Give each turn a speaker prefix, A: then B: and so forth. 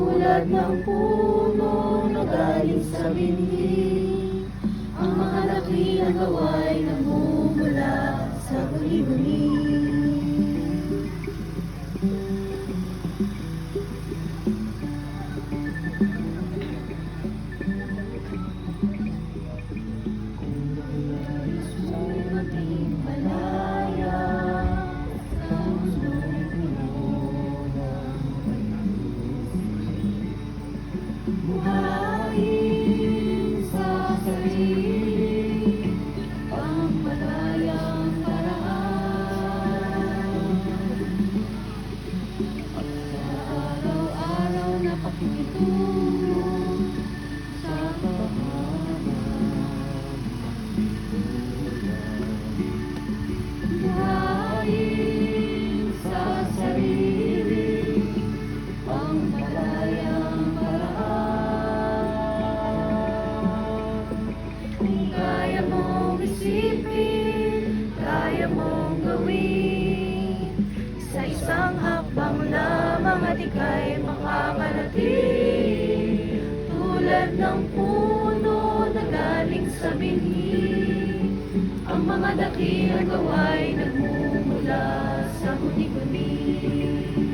A: tulad ng puno na galing sa binhi. Ang mga dakilang gawa'y namumula sa guni-guni. Buhayin sa sarili ang malayang paraan. At sa araw-araw na pakikitungo sa buhayin sa sarili ang malayang kaya mong isipin, kaya mong gawin. Sa isang hakbang lamang at ika'y makakarating. Tulad ng puno na galing sa binhi, ang mga dakilang gawa'y nagmumula sa guni-guni.